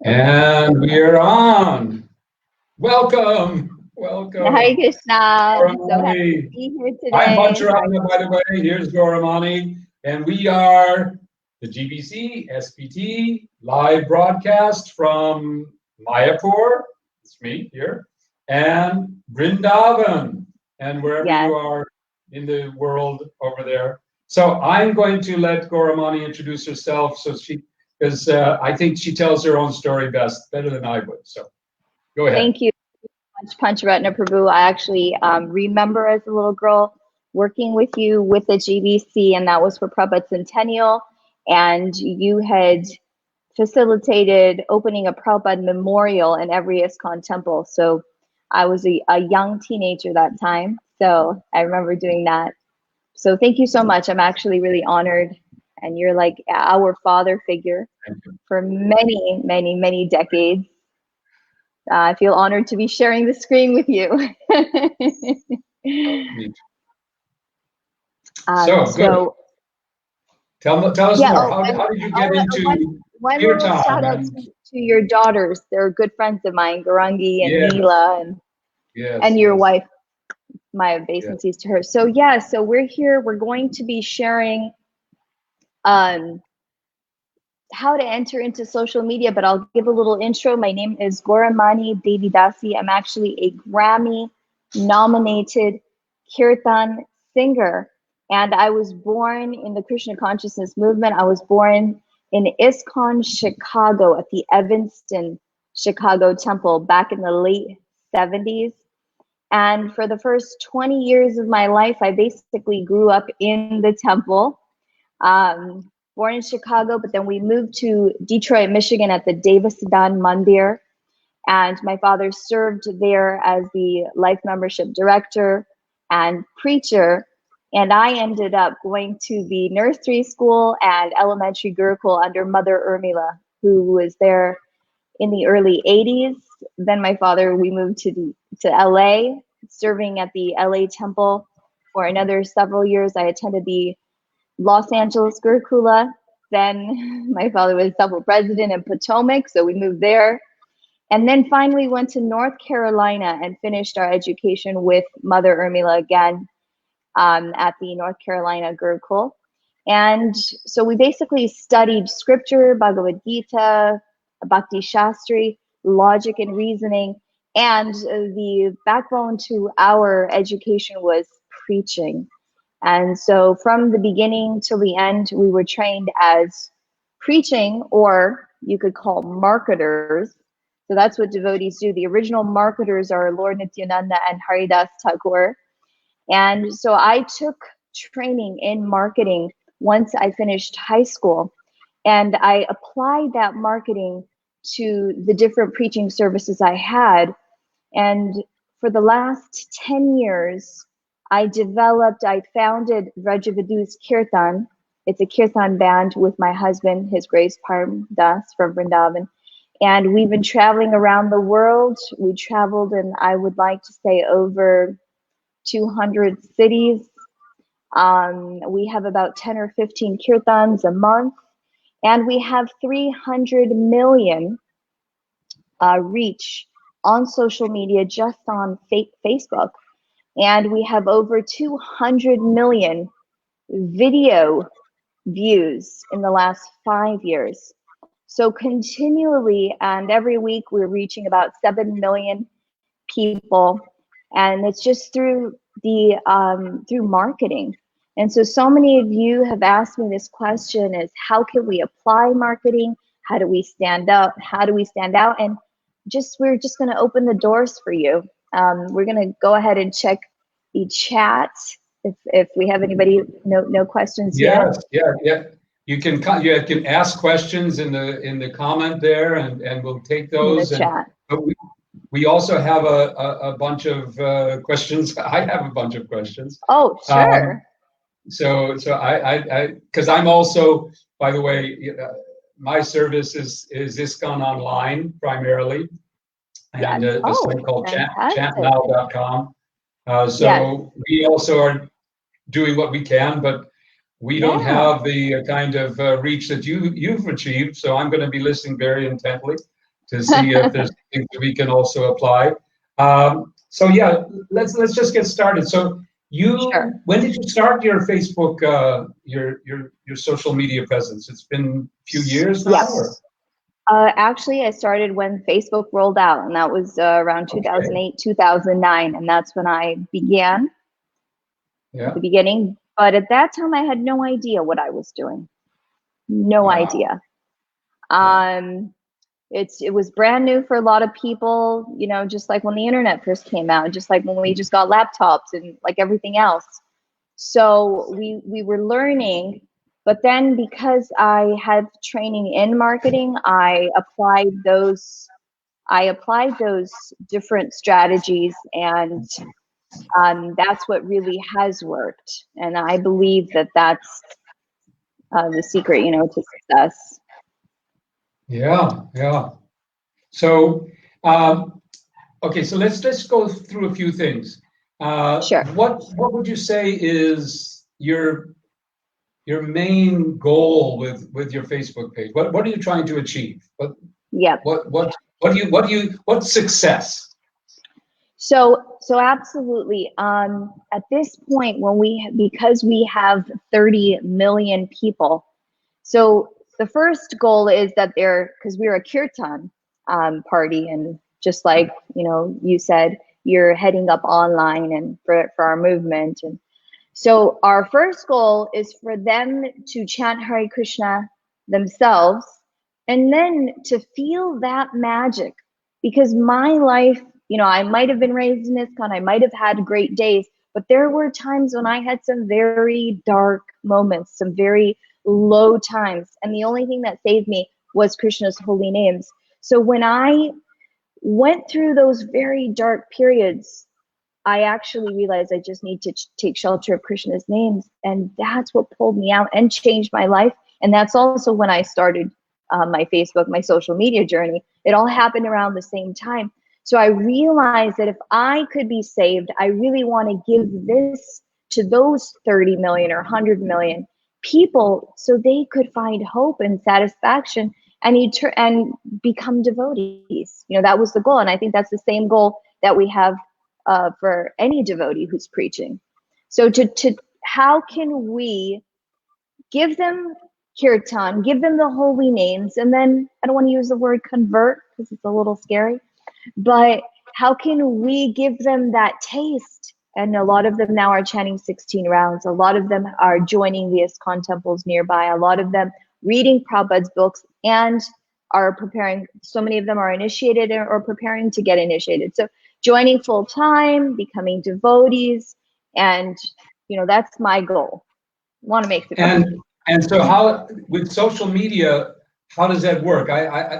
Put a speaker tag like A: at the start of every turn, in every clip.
A: And we're on. Welcome.
B: Hare Krishna. I'm so happy
A: Gauramani.
B: to be here today.
A: I'm Bhajan, by the way. Here's Gauramani. And we are the GBC SPT live broadcast from Mayapur. It's me here. And Vrindavan. And wherever you are in the world over there. So I'm going to let Gauramani introduce herself because I think she tells her own story better than I would. So go ahead.
B: Thank you so much, Pancharatna Prabhu. I actually remember as a little girl working with you with the GBC, and that was for Prabhupada's centennial. And you had facilitated opening a Prabhupada memorial in every ISKCON temple. So I was a young teenager that time. So I remember doing that. So thank you so much. I'm actually really honored. And you're like our father figure for many, many, many decades. I feel honored to be sharing the screen with you.
A: So tell us more. How did you get into
B: one
A: Kirtan?
B: One shout out to your daughters. They're good friends of mine, Gaurangi and Neela, and your wife. My obeisances to her. So so we're here. We're going to be sharing how to enter into social media, but I'll give a little intro. My name is Gauramani Devi Dasi. I'm actually a Grammy nominated Kirtan singer. And I was born in the Krishna consciousness movement. I was born in ISKCON Chicago at the Evanston Chicago temple back in the late 70s. And for the first 20 years of my life, I basically grew up in the temple, born in Chicago, but then we moved to Detroit, Michigan at the Deva Mandir. And my father served there as the life membership director and preacher. And I ended up going to the nursery school and elementary Gurukul under Mother Urmila, who was there in the early 80s. Then my father, we moved to LA, serving at the LA temple for another several years. I attended the Los Angeles Gurukula. Then my father was temple president in Potomac, so we moved there. And then finally went to North Carolina and finished our education with Mother Urmila again at the North Carolina Gurukul. And so we basically studied scripture, Bhagavad Gita, Bhakti Shastri, logic and reasoning, and the backbone to our education was preaching. And so from the beginning till the end, we were trained as preaching, or you could call marketers. So that's what devotees do. The original marketers are Lord Nityananda and Haridas Thakur. And so I took training in marketing once I finished high school, and I applied that marketing to the different preaching services I had. And for the last 10 years, I founded Vrajavadhus Kirtan. It's a Kirtan band with my husband, His Grace Param Das from Vrindavan. And we've been traveling around the world. We traveled in, I would like to say, over 200 cities. We have about 10 or 15 Kirtans a month. And we have 300 million reach on social media, just on Facebook. And we have over 200 million video views in the last 5 years. So continually and every week we're reaching about 7 million people. And it's just through the through marketing. And so many of you have asked me this question is, how can we apply marketing? How do we stand out? How do we stand out? And we're just going to open the doors for you. We're going to go ahead and check the chat if we have anybody. No questions yet.
A: Yeah. You can ask questions in the comment there, and we'll take those.
B: In the chat.
A: But we also have a bunch of questions. I have a bunch of questions.
B: Oh, sure.
A: So I because I'm also, by the way, my service is ISKCON online primarily, and a site called chantnow.com. We also are doing what we can, but we don't have the kind of reach that you've achieved. So I'm going to be listening very intently. to see if there's things that we can also apply. So yeah, let's just get started. So
B: Sure.
A: when did you start your Facebook, your social media presence? It's been a few years now,
B: Yes.
A: or?
B: Actually, I started when Facebook rolled out, and that was around 2008, 2009, and that's when I began at the beginning. But at that time, I had no idea what I was doing. No idea. It was brand new for a lot of people, you know, just like when the internet first came out, just like when we just got laptops and like everything else. So we were learning, but then because I had training in marketing, I applied those different strategies, and that's what really has worked. And I believe that that's the secret, you know, to success.
A: Yeah. So, okay, so let's go through a few things.
B: Sure.
A: What would you say is your main goal with your Facebook page? What are you trying to achieve? What's success?
B: So absolutely. At this point, because we have 30 million people, so the first goal is that because we're a Kirtan party, and just like, you know, you said, you're heading up online and for our movement. And so our first goal is for them to chant Hare Krishna themselves, and then to feel that magic. Because my life, you know, I might have been raised in ISKCON, I might have had great days, but there were times when I had some very dark moments, some very low times. And the only thing that saved me was Krishna's holy names. So when I went through those very dark periods, I actually realized I just need to take shelter of Krishna's names. And that's what pulled me out and changed my life. And that's also when I started my Facebook, my social media journey. It all happened around the same time. So I realized that if I could be saved, I really want to give this to those 30 million or 100 million people so they could find hope and satisfaction and become devotees. You know, that was the goal. And I think that's the same goal that we have for any devotee who's preaching. So how can we give them kirtan, give them the holy names, and then I don't want to use the word convert because it's a little scary, but how can we give them that taste? And a lot of them now are chanting 16 rounds. A lot of them are joining the ISKCON temples nearby. A lot of them reading Prabhupada's books and are preparing. So many of them are initiated or preparing to get initiated. So joining full time, becoming devotees, and you know, that's my goal. I want to make the
A: and so how with social media, how does that work?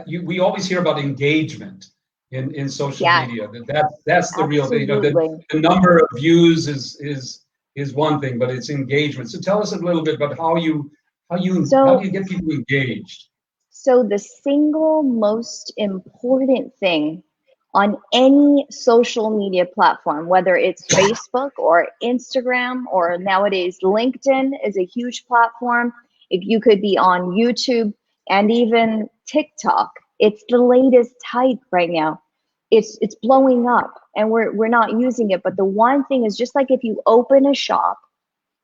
A: We always hear about engagement in social media. That's the real thing. You know, the number of views is one thing, but it's engagement. So tell us a little bit about how do you get people engaged?
B: So the single most important thing on any social media platform, whether it's Facebook or Instagram, or nowadays LinkedIn is a huge platform. If you could be on YouTube and even TikTok, it's the latest type right now. It's blowing up and we're not using it. But the one thing is, just like if you open a shop,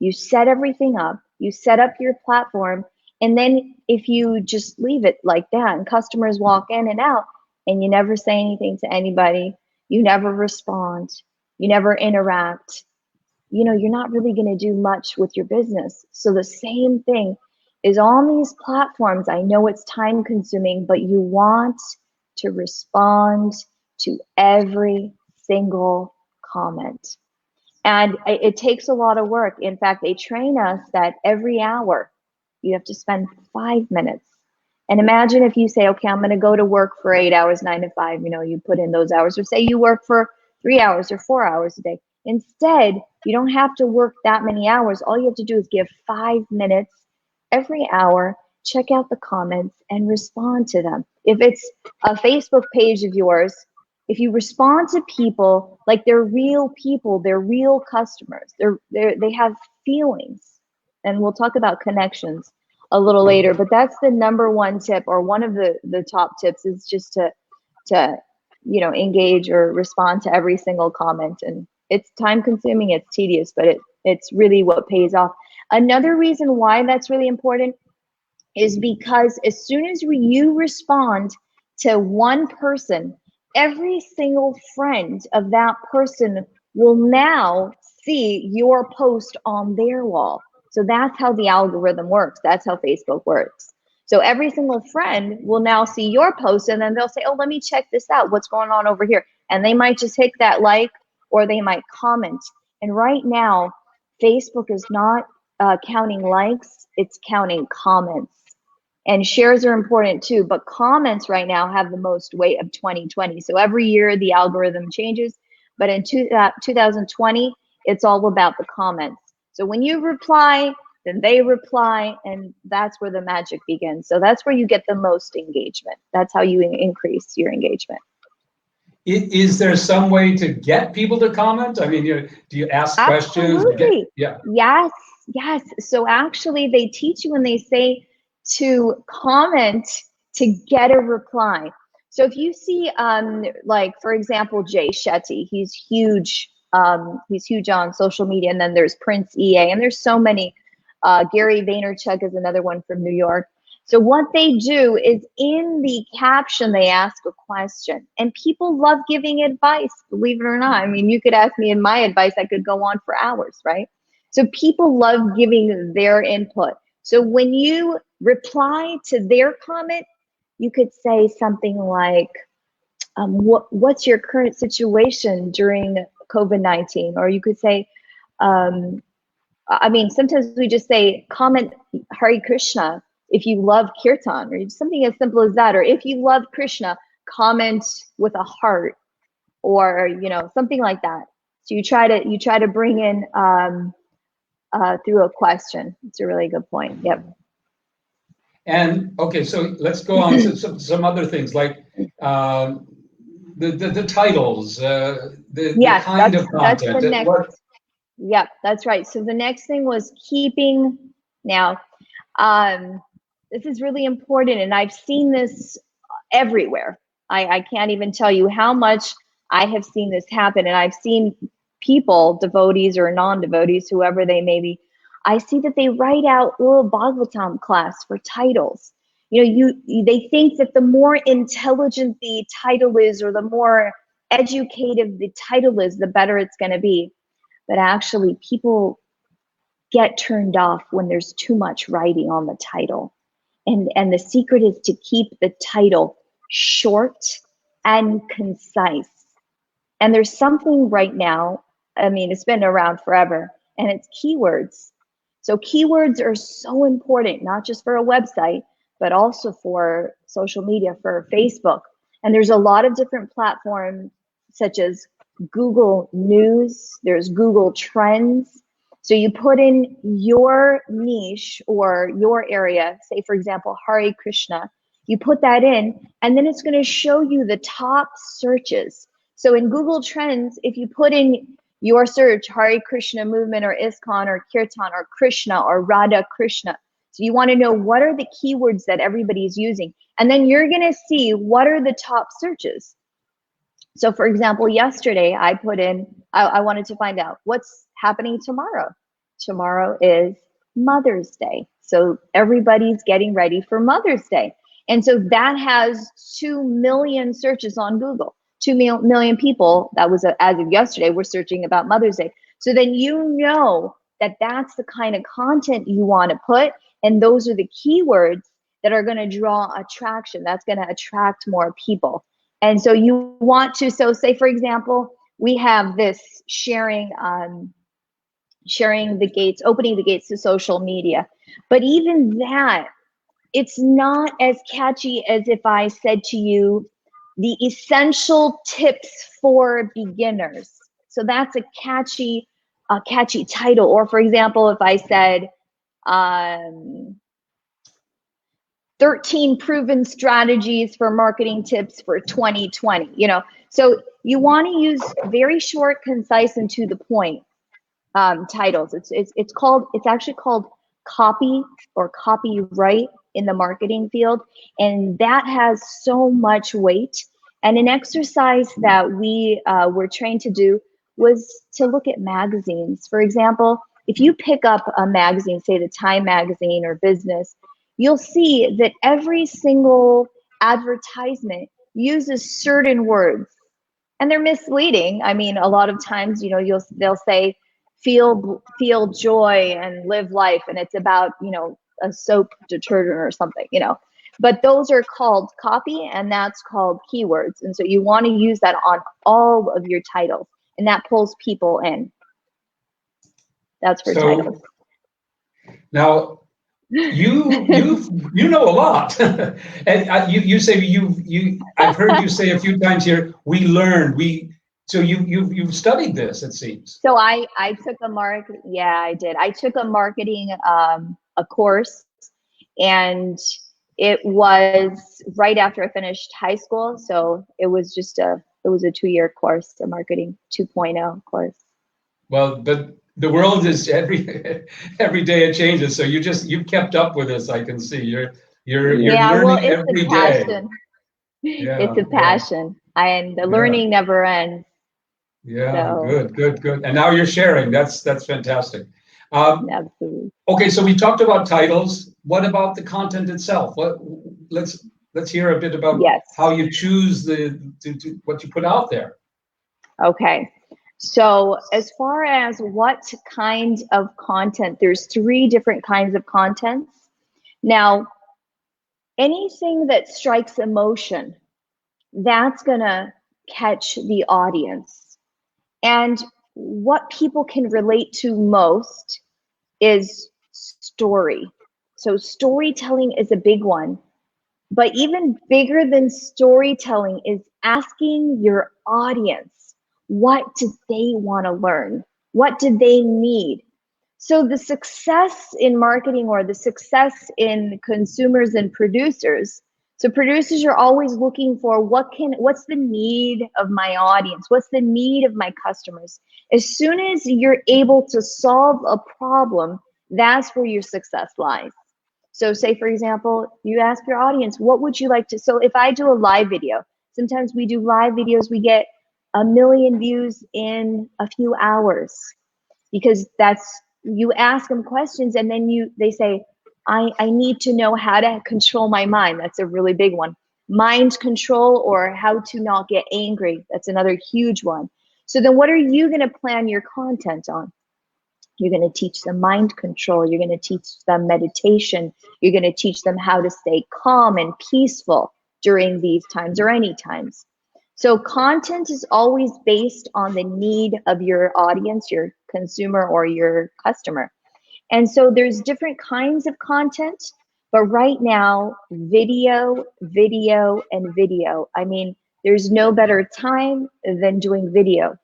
B: you set everything up, you set up your platform, and then if you just leave it like that and customers walk in and out, and you never say anything to anybody, you never respond, you never interact, you know, you're not really going to do much with your business. So the same thing is on these platforms. I know it's time consuming, but you want to respond to every single comment. And it takes a lot of work. In fact, they train us that every hour you have to spend 5 minutes. And imagine if you say, okay, I'm going to go to work for 8 hours, 9 to 5, you know, you put in those hours, or say you work for 3 hours or 4 hours a day. Instead, you don't have to work that many hours. All you have to do is give 5 minutes every hour, check out the comments and respond to them. If it's a Facebook page of yours, if you respond to people like they're real people, they're real customers, they have feelings. And we'll talk about connections a little later, but that's the number one tip, or one of the top tips, is just to to, you know, engage or respond to every single comment. And it's time consuming, it's tedious, but it's really what pays off. Another reason why that's really important is because as soon as you respond to one person, every single friend of that person will now see your post on their wall. So that's how the algorithm works. That's how Facebook works. So every single friend will now see your post, and then they'll say, oh, let me check this out. What's going on over here? And they might just hit that like, or they might comment. And right now, Facebook is not counting likes, it's counting comments. And shares are important too, but comments right now have the most weight of 2020. So every year the algorithm changes, but in 2020, it's all about the comments. So when you reply, then they reply, and that's where the magic begins. So that's where you get the most engagement. That's how you increase your engagement.
A: Is there some way to get people to comment? I mean, do you ask questions?
B: Yeah. Yes. So actually they teach you when they say to comment to get a reply. So if you see, like for example, Jay Shetty, he's huge on social media, and then there's Prince EA, and there's so many. Gary Vaynerchuk is another one from New York. So what they do is in the caption, they ask a question, and people love giving advice, believe it or not. I mean, you could ask me in my advice, I could go on for hours, right? So people love giving their input. So when you reply to their comment, you could say something like, what's your current situation during COVID-19? Or you could say, I mean, sometimes we just say, comment Hare Krishna if you love Kirtan, or something as simple as that. Or if you love Krishna, comment with a heart, or, you know, something like that. So you try to bring in through a question. It's a really good point. Yep.
A: And okay, so let's go on to some other things like the titles, the kind of content.
B: That's the next. Yep, that's right. So the next thing was keeping. Now, this is really important, and I've seen this everywhere. I can't even tell you how much I have seen this happen, and I've seen people, devotees or non-devotees, whoever they may be, I see that they write out little Bhagavatam class for titles. You know, they think that the more intelligent the title is, or the more educative the title is, the better it's going to be. But actually, people get turned off when there's too much writing on the title. And the secret is to keep the title short and concise. And there's something right now, I mean, it's been around forever, and it's keywords. So keywords are so important, not just for a website, but also for social media, for Facebook. And there's a lot of different platforms, such as Google News, there's Google Trends. So you put in your niche or your area, say for example, Hare Krishna, you put that in, and then it's going to show you the top searches. So in Google Trends, if you put in your search, Hare Krishna movement or ISKCON or Kirtan or Krishna or Radha Krishna, so you want to know what are the keywords that everybody's using, and then you're going to see what are the top searches. So for example, yesterday I put in, I wanted to find out what's happening tomorrow. Tomorrow is Mother's Day. So everybody's getting ready for Mother's Day. And so that has 2 million searches on Google. 2 million people, that was as of yesterday, were searching about Mother's Day. So then you know that that's the kind of content you want to put, and those are the keywords that are going to draw attraction. That's going to attract more people. And so you want to, so say for example, we have this sharing the gates, opening the gates to social media. But even that, it's not as catchy as if I said to you, the essential tips for beginners. So that's a catchy title. Or for example, if I said, 13 proven strategies for marketing tips for 2020, you know. So you want to use very short, concise, and to the point titles. It's actually called copy or copyright in the marketing field, and that has so much weight. And an exercise that we were trained to do was to look at magazines. For example, if you pick up a magazine, say the Time magazine or Business, you'll see that every single advertisement uses certain words, and they're misleading. I mean, a lot of times, you know, they'll say feel joy and live life, and it's about, you know, a soap detergent or something, you know. But those are called copy, and that's called keywords. And so you want to use that on all of your titles, and that pulls people in. That's for titles.
A: Now, you know a lot, and you say I've heard you say a few times here. We learned. So you've studied this, it seems.
B: So I took a yeah, I did. I took a marketing a course, and it was right after I finished high school. So it was just a 2-year course, a marketing 2.0 course.
A: Well, the world is every day it changes. So you've kept up with this. I can see you're learning every day. Yeah,
B: it's a passion, and the learning never ends.
A: Yeah, so. Good. And now you're sharing. That's fantastic.
B: Absolutely.
A: Okay, so we talked about titles. What about the content itself? Let's hear a bit about how you choose what you put out there.
B: Okay. So as far as what kind of content, there's 3 different kinds of contents. Now, anything that strikes emotion, that's gonna catch the audience. And what people can relate to most is story. So storytelling is a big one, but even bigger than storytelling is asking your audience, what do they want to learn? What do they need? So the success in marketing, or the success in consumers and producers, so producers are always looking for what's the need of my audience? What's the need of my customers? As soon as you're able to solve a problem, that's where your success lies. So say, for example, you ask your audience, what would you like to, so if I do a live video, sometimes we do live videos, we get 1 million views in a few hours, because you ask them questions, and then they say, I need to know how to control my mind. That's a really big one. Mind control, or how to not get angry. That's another huge one. So then what are you going to plan your content on? You're going to teach them mind control. You're going to teach them meditation. You're going to teach them how to stay calm and peaceful during these times, or any times. So content is always based on the need of your audience, your consumer, or your customer. And so there's different kinds of content, but right now, video, and video. I mean, there's no better time than doing video.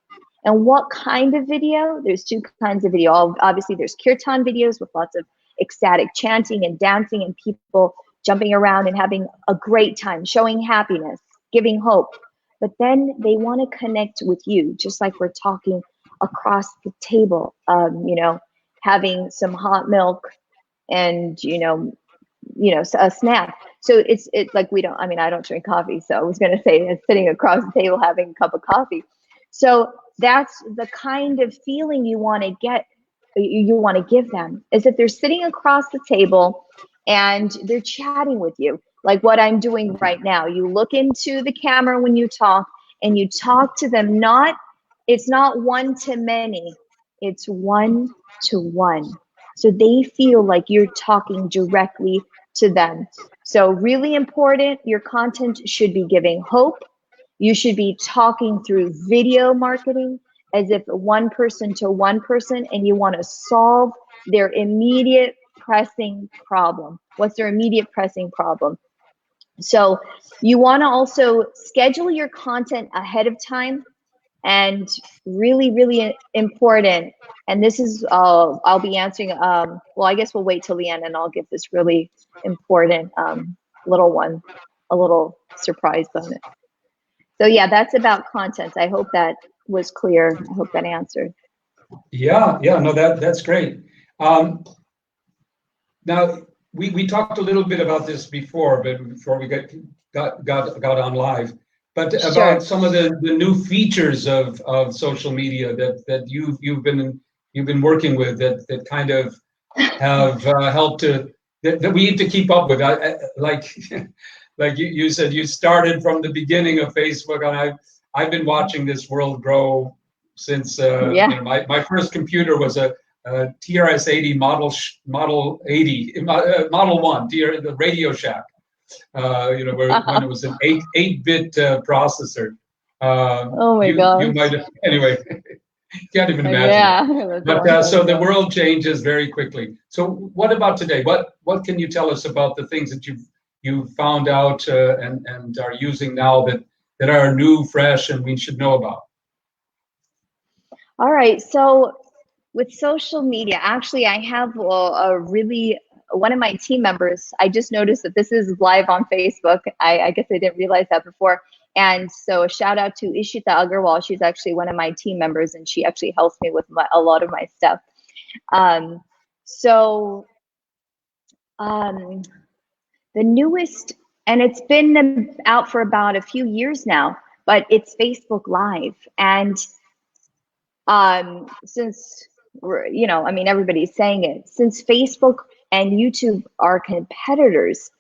B: And what kind of video? There's 2 kinds of video. Obviously, there's Kirtan videos with lots of ecstatic chanting and dancing and people jumping around and having a great time, showing happiness, giving hope. But then they want to connect with you, just like we're talking across the table, you know, having some hot milk and, you know, a snack. So it's like I don't drink coffee. So I was going to say it's sitting across the table having a cup of coffee. So that's the kind of feeling you want to give them, is that they're sitting across the table and they're chatting with you, like what I'm doing right now. You look into the camera when you talk, and you talk to them. It's not one to many, it's 1 to 1. So they feel like you're talking directly to them. So really important, your content should be giving hope. You should be talking through video marketing as if 1 person to 1 person, and you want to solve their immediate pressing problem. What's their immediate pressing problem? So you want to also schedule your content ahead of time, and really, really important. And this is, I'll be answering, well, I guess we'll wait till the end, and I'll give this really important little one, a little surprise bonus. So yeah, that's about content. I hope that was clear. I hope that answered.
A: Yeah, no, that's great. Now we talked a little bit about this before, but before we got on live. But
B: Sure.
A: about some of the new features of social media that you've been working with that kind of have helped to that we need to keep up with. Like like you said, you started from the beginning of Facebook, and I've been watching this world grow since
B: Yeah.
A: my first computer was a TRS-80 model 80 model 1 the Radio Shack. When it was an 8-bit processor.
B: Oh my
A: You
B: gosh.
A: might have, anyway. Can't even imagine it.
B: Yeah, that's a
A: But
B: long time
A: so the
B: ago.
A: world changes very quickly. So what about today? What can you tell us about the things that you've found out and are using now that are new, fresh, and we should know about?
B: All right, so with social media, actually, I have one of my team members. I just noticed that this is live on Facebook. I guess I didn't realize that before. And so a shout out to Ishita Agarwal. She's actually one of my team members, and she actually helps me with a lot of my stuff. So the newest, and it's been out for about a few years now, but it's Facebook Live. And since I mean, everybody's saying it, since Facebook and YouTube are competitors,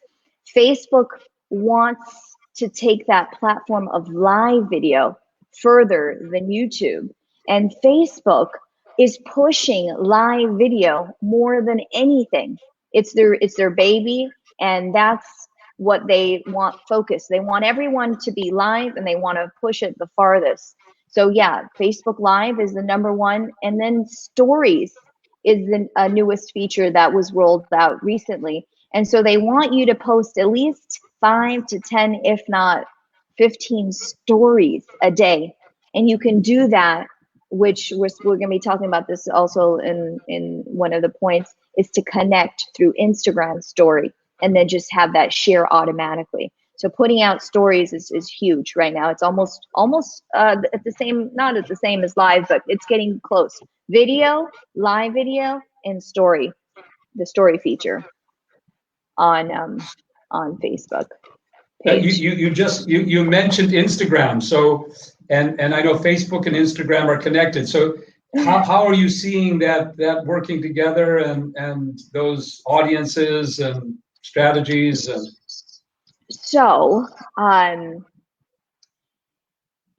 B: Facebook wants to take that platform of live video further than YouTube. And Facebook is pushing live video more than anything. It's their baby, and that's what they want focused. They want everyone to be live, and they want to push it the farthest. So yeah, Facebook Live is the #1, and then Stories is the newest feature that was rolled out recently. And so they want you to post at least 5 to 10, if not 15 stories a day. And you can do that, which we're going to be talking about this also in one of the points, is to connect through Instagram story and then just have that share automatically. So putting out stories is huge right now. It's almost at the same, not at the same as live, but it's getting close. Video, live video, and story, the story feature on Facebook page.
A: You mentioned Instagram. So and I know Facebook and Instagram are connected. So how are you seeing that working together and those audiences and strategies and
B: So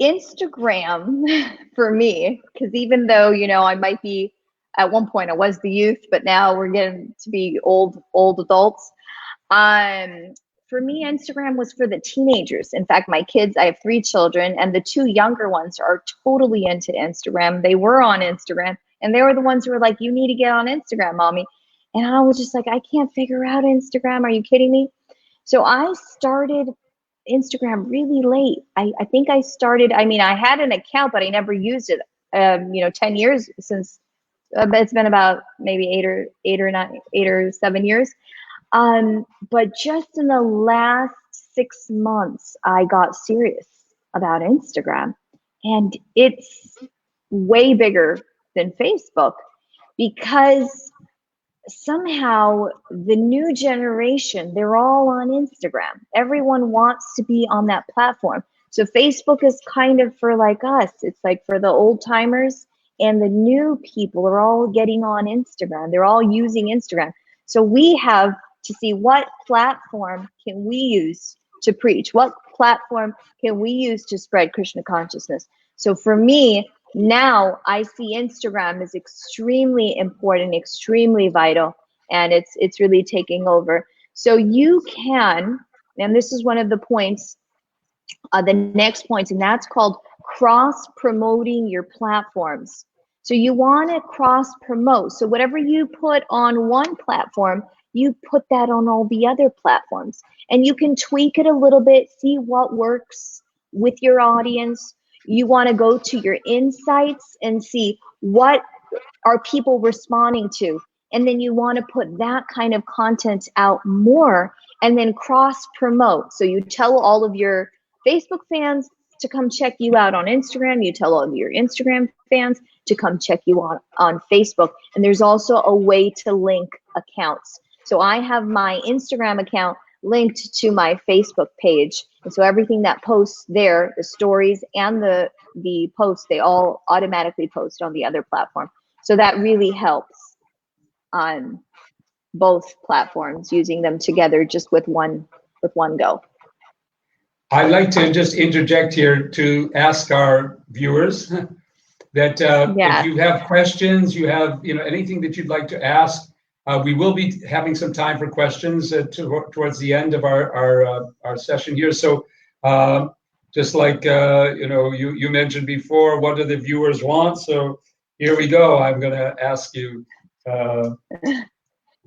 B: Instagram for me, because even though I might be, at one point I was the youth, but now we're getting to be old adults. For me, Instagram was for the teenagers. In fact, my kids, I have 3 children, and the 2 younger ones are totally into Instagram. They were on Instagram, and they were the ones who were like, "You need to get on Instagram, mommy." And I was just like, "I can't figure out Instagram. Are you kidding me?" So I started Instagram really late. I think I started, I mean, I had an account, but I never used it. 10 years since, it's been about maybe 8 or 7 years. But just in the last 6 months, I got serious about Instagram, and it's way bigger than Facebook because somehow the new generation, they're all on Instagram. Everyone wants to be on that platform. So Facebook is kind of for like us. It's like for the old timers, and the new people are all getting on Instagram. They're all using Instagram. So we have to see what platform can we use to preach? What platform can we use to spread Krishna consciousness? So for me, now I see Instagram as extremely important, extremely vital, and it's really taking over. So you can, and this is one of the points, the next point, and that's called cross-promoting your platforms. So you want to cross-promote. So whatever you put on one platform, you put that on all the other platforms. And you can tweak it a little bit, see what works with your audience. You want to go to your insights and see what are people responding to. And then you want to put that kind of content out more and then cross-promote. So you tell all of your Facebook fans to come check you out on Instagram. You tell all of your Instagram fans to come check you on Facebook. And there's also a way to link accounts. So I have my Instagram account linked to my Facebook page. And so everything that posts there, the stories and the posts, they all automatically post on the other platform. So that really helps on both platforms, using them together just with one go.
A: I'd like to just interject here to ask our viewers that if you have questions, you have anything that you'd like to ask, we will be having some time for questions towards the end of our session here. So just like you mentioned before, what do the viewers want? So here we go. I'm going to ask you,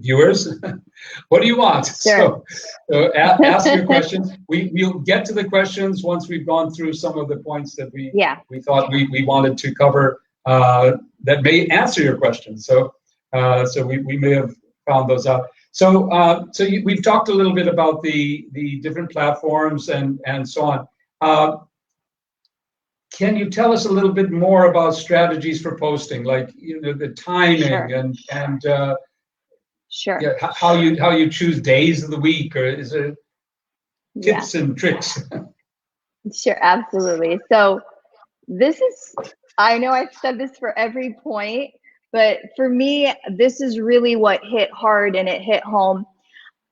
A: viewers, what do you want?
B: Sure.
A: So ask your questions. We'll get to the questions once we've gone through some of the points that we thought we wanted to cover that may answer your questions. So we may have found those out. So we've talked a little bit about the different platforms and so on. Can you tell us a little bit more about strategies for posting, like the timing and
B: Sure.
A: Yeah, how you choose days of the week, or is it tips and tricks?
B: Sure, absolutely. So this is, I know I've said this for every point, but for me, this is really what hit hard and it hit home.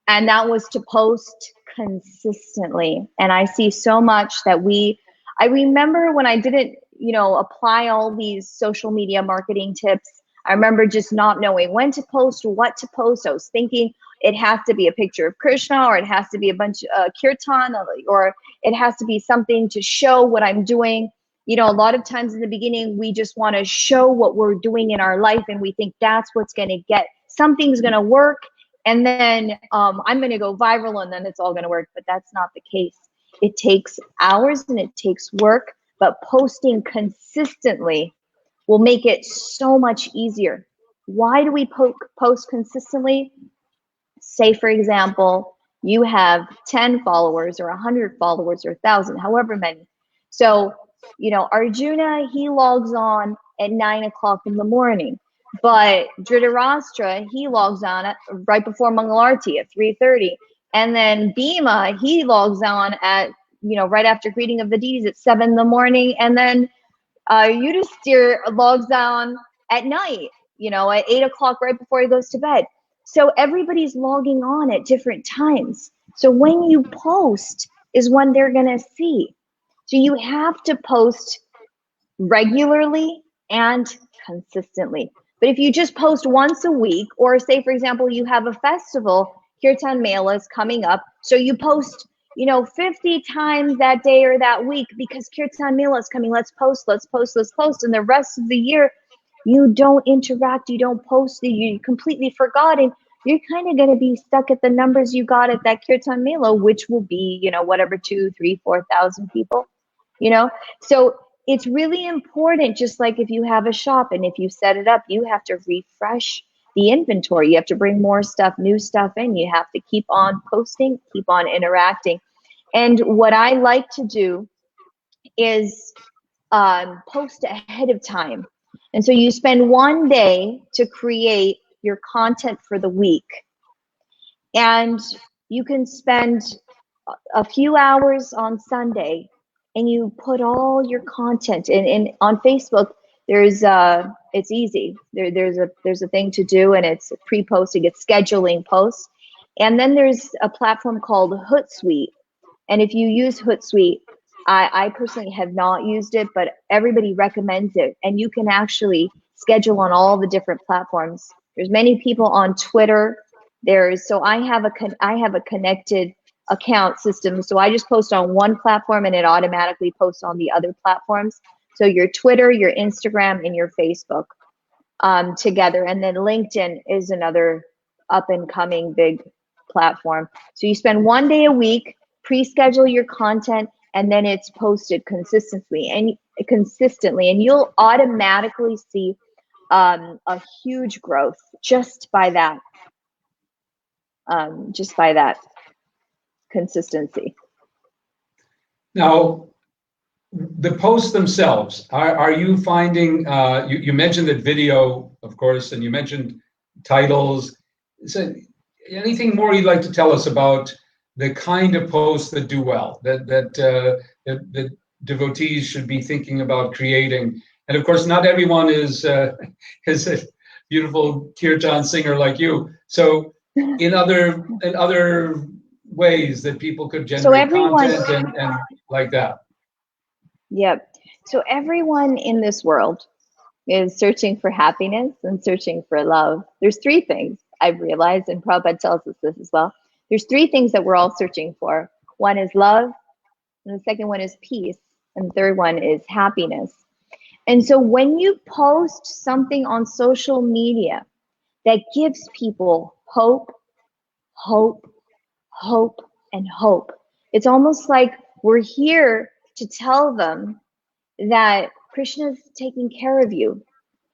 B: And that was to post consistently. And I see so much that I remember when I didn't, apply all these social media marketing tips, I remember just not knowing when to post, what to post. I was thinking it has to be a picture of Krishna, or it has to be a bunch of Kirtan, or it has to be something to show what I'm doing. A lot of times in the beginning, we just want to show what we're doing in our life, and we think that's what's going to get, something's going to work, and then I'm going to go viral, and then it's all going to work. But that's not the case. It takes hours and it takes work, but posting consistently will make it so much easier. Why do we post consistently? Say, for example, you have 10 followers or 100 followers or 1,000, however many. So, Arjuna, he logs on at 9 o'clock in the morning, but Dhritarashtra, he logs on right before Mangalarti at 3:30. And then Bhima, he logs on at, right after greeting of the deities at 7 in the morning. And then Yudhisthira logs on at night, at 8 o'clock right before he goes to bed. So everybody's logging on at different times. So when you post is when they're going to see. So you have to post regularly and consistently. But if you just post once a week, or say, for example, you have a festival, Kirtan Mela is coming up, so you post 50 times that day or that week because Kirtan Mela is coming. Let's post. And the rest of the year, you don't interact, you don't post, you completely forgotten. You're kind of going to be stuck at the numbers you got at that Kirtan Mela, which will be, whatever, 2,000, 3,000, 4,000 people, So it's really important, just like if you have a shop and if you set it up, you have to refresh the inventory. You have to bring more stuff, new stuff in. You have to keep on posting, keep on interacting. And what I like to do is post ahead of time. And so you spend one day to create your content for the week. And you can spend a few hours on Sunday and you put all your content in on Facebook. There's it's easy. There's a thing to do, and it's pre-posting, it's scheduling posts. And then there's a platform called Hootsuite. And if you use Hootsuite, I personally have not used it, but everybody recommends it. And you can actually schedule on all the different platforms. There's many people on Twitter. So I have a connected account system. So I just post on one platform and it automatically posts on the other platforms. So your Twitter, your Instagram, and your Facebook together. And then LinkedIn is another up and coming big platform. So you spend one day a week, pre-schedule your content, and then it's posted consistently, and you'll automatically see a huge growth just by that consistency.
A: Now, the posts themselves, are you finding, you mentioned that video, of course, and you mentioned titles. So anything more you'd like to tell us about the kind of posts that do well, that devotees should be thinking about creating. And of course, not everyone is is a beautiful kirtan singer like you. So in other ways that people could
B: So
A: generate
B: everyone,
A: content and like that.
B: yep. So everyone in this world is searching for happiness and searching for love. There's three things I've realized, and Prabhupada tells us this as well. There's three things that we're all searching for. One is love, and the second one is peace, and the third one is happiness. And so when you post something on social media that gives people hope, hope, hope, and hope, it's almost like we're here to tell them that Krishna's taking care of you.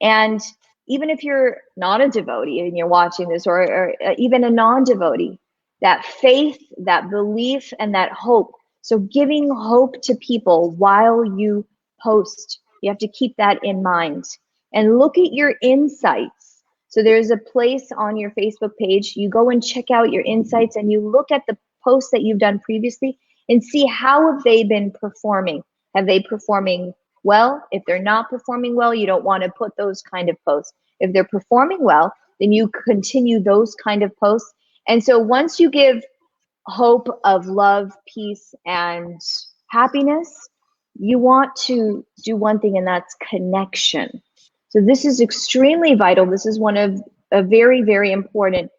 B: And even if you're not a devotee and you're watching this, or even a non-devotee, that faith, that belief, and that hope. So giving hope to people while you post, you have to keep that in mind. And look at your insights. So there's a place on your Facebook page, you go and check out your insights and you look at the posts that you've done previously and see how have they been performing. Have they performing well? If they're not performing well, you don't want to put those kind of posts. If they're performing well, then you continue those kind of posts. And so once you give hope of love, peace, and happiness, you want to do one thing, and that's connection. So this is extremely vital. This is one of a very, very important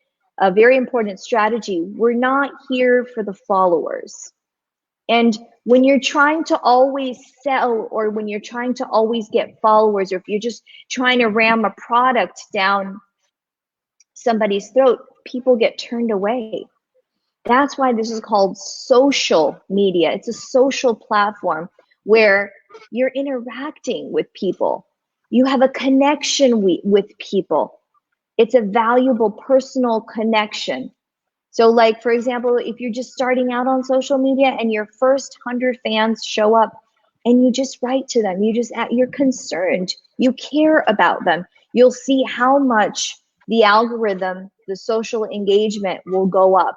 B: strategy. We're not here for the followers. And when you're trying to always sell, or when you're trying to always get followers, or if you're just trying to ram a product down somebody's throat, people get turned away. That's why this is called social media. It's a social platform where you're interacting with people. You have a connection with people. It's a valuable personal connection. So like, for example, if you're just starting out on social media and your first 100 fans show up and you just write to them, you're concerned, you care about them, you'll see how much the algorithm, the social engagement will go up.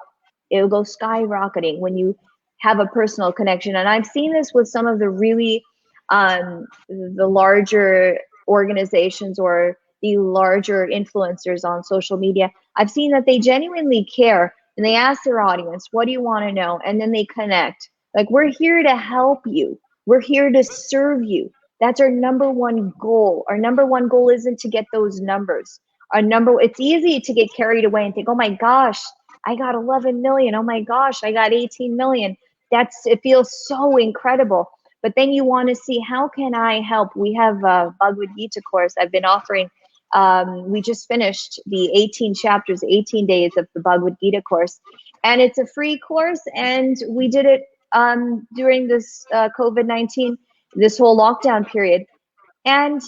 B: It'll go skyrocketing when you have a personal connection. And I've seen this with some of the really, the larger organizations or the larger influencers on social media. I've seen that they genuinely care. And they ask their audience, what do you want to know? And then they connect. Like, we're here to help you. We're here to serve you. That's our number one goal. Our number one goal isn't to get those numbers. It's easy to get carried away and think, oh my gosh, I got 11 million. Oh my gosh, I got 18 million. It feels so incredible. But then you want to see, how can I help? We have a Bhagavad Gita course I've been offering. We just finished the 18 chapters, 18 days of the Bhagavad Gita course, and it's a free course, and we did it during this COVID-19, this whole lockdown period. And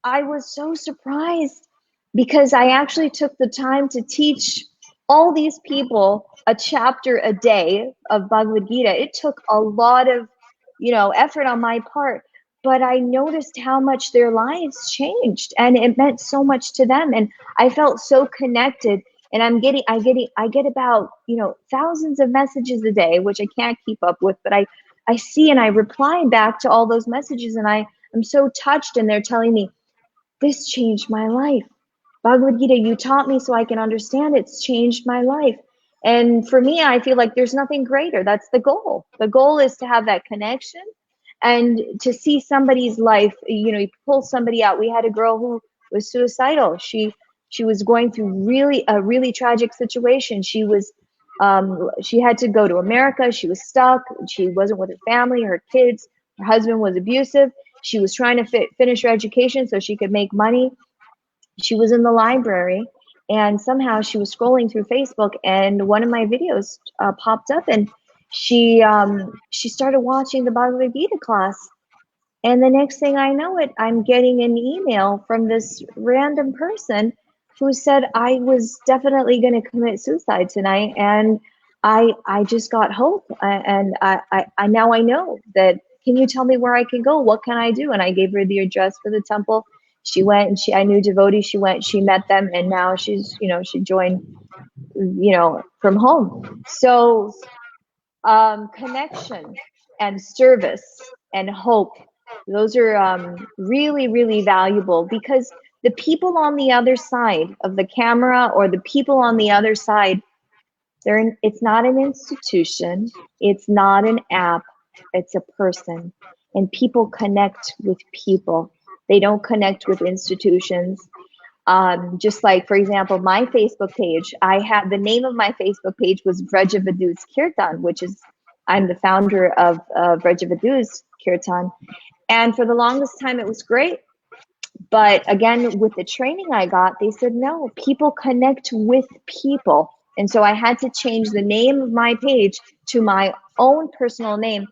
B: I was so surprised because I actually took the time to teach all these people a chapter a day of Bhagavad Gita. It took a lot of, effort on my part. But I noticed how much their lives changed, and it meant so much to them. And I felt so connected. And I get about, thousands of messages a day, which I can't keep up with, but I see and I reply back to all those messages, and I'm so touched. And they're telling me, this changed my life. Bhagavad Gita, you taught me so I can understand. It's changed my life. And for me, I feel like there's nothing greater. That's the goal. The goal is to have that connection and to see somebody's life. You pull somebody out. We had a girl who was suicidal. She was going through a really tragic situation. She had to go to America. She was stuck. She wasn't with her family, her kids. Her husband was abusive. She was trying to finish her education so she could make money. She was in the library, and somehow she was scrolling through Facebook, and one of my videos popped up, and she started watching the Bhagavad Gita class. And the next thing I know it, I'm getting an email from this random person who said, I was definitely going to commit suicide tonight, and I just got hope, and I now I know that. Can you tell me where I can go? What can I do? And I gave her the address for the temple. She went, and I knew devotees. She went, she met them, and now she's, she joined, from home. So connection and service and hope. Those are really, really valuable, because the people on the other side of the camera, or the people on the other side, it's not an institution, it's not an app, it's a person. And people connect with people. They don't connect with institutions. Just like, for example, my Facebook page, the name of my Facebook page was Vrajavadhus Kirtan, which is, I'm the founder of Vrajavadhus Kirtan. And for the longest time, it was great. But again, with the training I got, they said, no, people connect with people. And so I had to change the name of my page to my own personal name.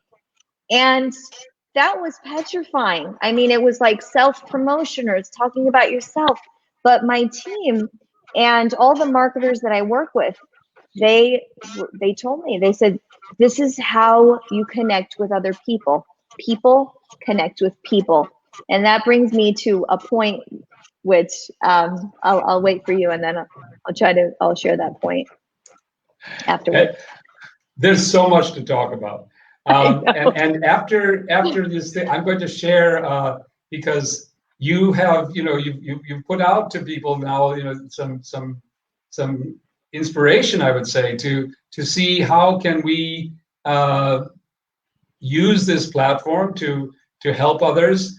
B: And that was petrifying. I mean, it was like self-promotion, or it's talking about yourself. But my team and all the marketers that I work with, they told me, they said, this is how you connect with other people. People connect with people. And that brings me to a point which I'll wait for you, and then I'll share that point afterwards.
A: There's so much to talk about. And after this thing, I'm going to share, because you have, you've put out to people now, some inspiration, I would say, to see how can we use this platform to help others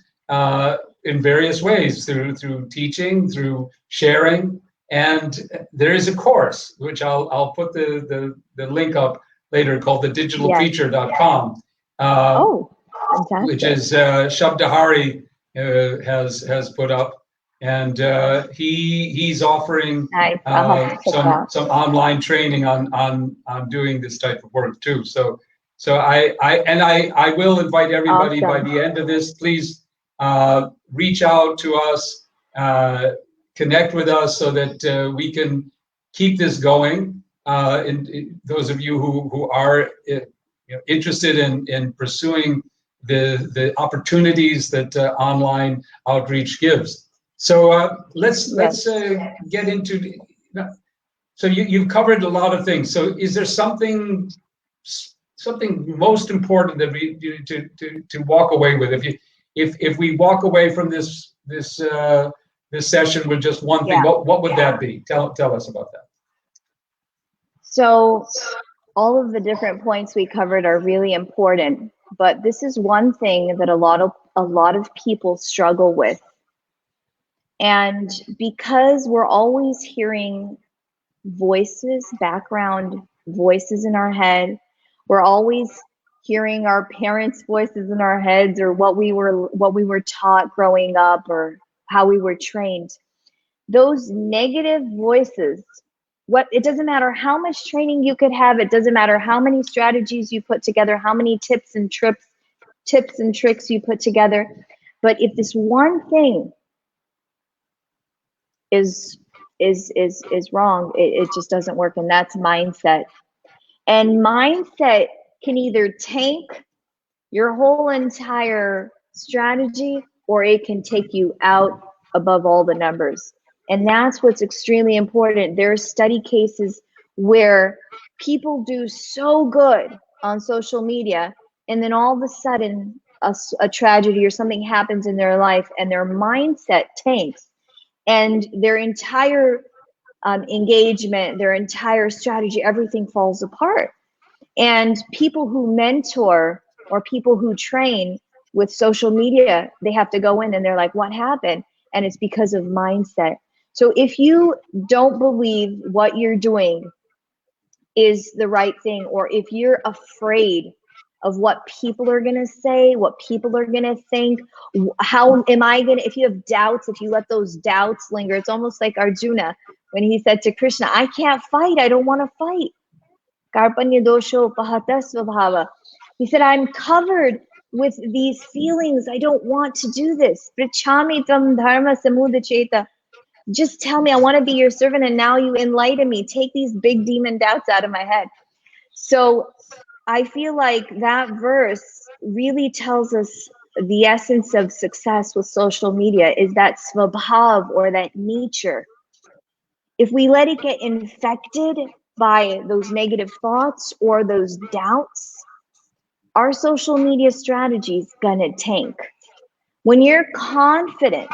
A: in various ways, through teaching, through sharing. And there is a course, which I'll put the link up later, called thedigitalteacher.com,
B: Fantastic.
A: which is Shabdahari has put up, and he's offering some online training on doing this type of work too. So I will invite everybody, by the end of this, please reach out to us, connect with us, so that we can keep this going. In those of you who are interested in pursuing the opportunities that online outreach gives. So let's get into. So you've covered a lot of things. So is there something most important that we to walk away with? If we walk away from this session with just one thing, what would that be? Tell us about that.
B: So all of the different points we covered are really important, but this is one thing that a lot of people struggle with. And because we're always hearing voices, background voices in our head, we're always hearing our parents' voices in our heads, or what we were taught growing up, or how we were trained. Those negative voices, it doesn't matter how much training you could have, it doesn't matter how many strategies you put together, how many tips and tricks you put together, but if this one thing is wrong, it just doesn't work. And that's mindset. And mindset can either tank your whole entire strategy, or it can take you out above all the numbers. And that's what's extremely important. There are study cases where people do so good on social media, and then all of a sudden a tragedy or something happens in their life, and their mindset tanks, and their entire engagement, their entire strategy, everything falls apart. And people who mentor or people who train with social media, they have to go in and they're like, what happened? And it's because of mindset. So if you don't believe what you're doing is the right thing, or if you're afraid of what people are going to say, what people are going to think, how am I going to, if you have doubts, if you let those doubts linger, it's almost like Arjuna when he said to Krishna, I can't fight, I don't want to fight. He said, I'm covered with these feelings, I don't want to do this. Just tell me, I want to be your servant, and now you enlighten me. Take these big demon doubts out of my head. So I feel like that verse really tells us the essence of success with social media is that svabhav, or that nature. If we let it get infected by those negative thoughts or those doubts, our social media strategy is gonna tank. When you're confident,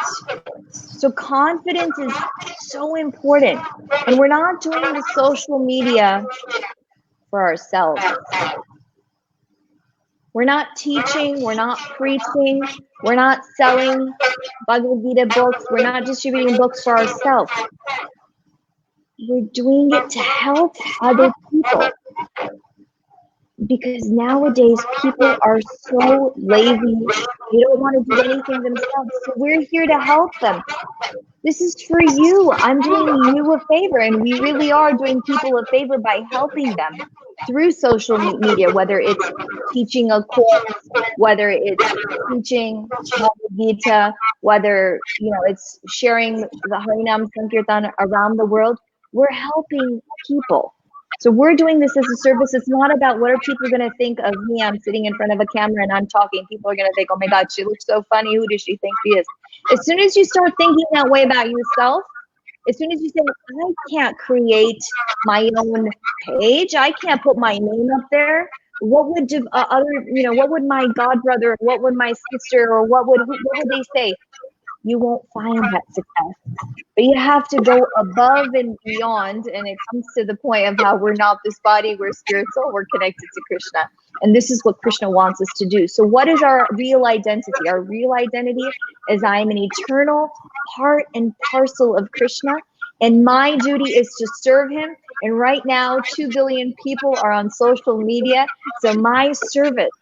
B: so confidence is so important. And we're not doing the social media for ourselves. We're not teaching, we're not preaching, we're not selling Bhagavad Gita books, we're not distributing books for ourselves. We're doing it to help other people. Because nowadays people are so lazy, they don't want to do anything themselves. So we're here to help them. This is for you. I'm doing you a favor, and we really are doing people a favor by helping them through social media, whether it's teaching a course, whether it's teaching Bhagavad Gita, whether it's sharing the Harinam Sankirtan around the world. We're helping people. So we're doing this as a service. It's not about what are people going to think of me. I'm sitting in front of a camera and I'm talking. People are going to think, oh my God, she looks so funny. Who does she think she is? As soon as you start thinking that way about yourself, as soon as you say, I can't create my own page, I can't put my name up there. What would what would my god brother, what would my sister, or what would they say? You won't find that success. But you have to go above and beyond, and it comes to the point of how we're not this body, we're spirit, soul, we're connected to Krishna. And this is what Krishna wants us to do. So what is our real identity? Our real identity is I am an eternal part and parcel of Krishna, and my duty is to serve him. And right now, 2 billion people are on social media. So my service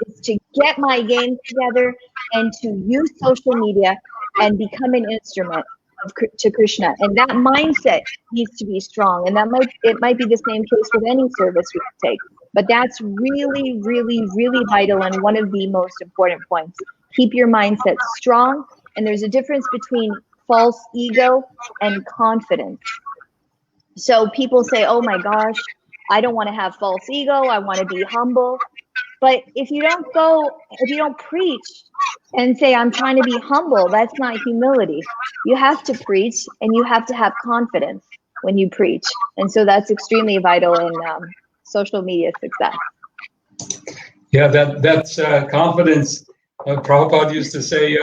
B: is to get my game together and to use social media and become an instrument to Krishna. And that mindset needs to be strong. And it might be the same case with any service we take. But that's really, really, really vital and one of the most important points. Keep your mindset strong. And there's a difference between false ego and confidence. So people say, oh my gosh, I don't want to have false ego. I want to be humble. But if you don't preach and say, I'm trying to be humble, that's not humility. You have to preach and you have to have confidence when you preach. And so that's extremely vital in social media success.
A: Yeah, that's confidence. Prabhupada used to say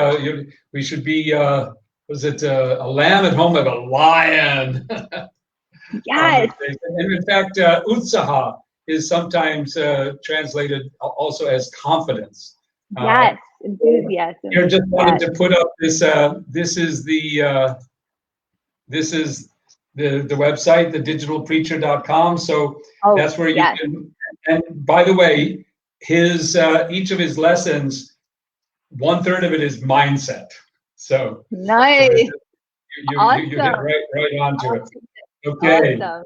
A: we should be, a lamb at home like a lion?
B: Yes.
A: And in fact, utsaha is sometimes translated also as confidence.
B: Yes, enthusiasm.
A: Here, just wanted to put up this. This is the website, thedigitalpreacher.com. So that's where you can. And by the way, each of his lessons, 1/3 of it is mindset. So
B: nice.
A: You get right onto it. Okay. Awesome.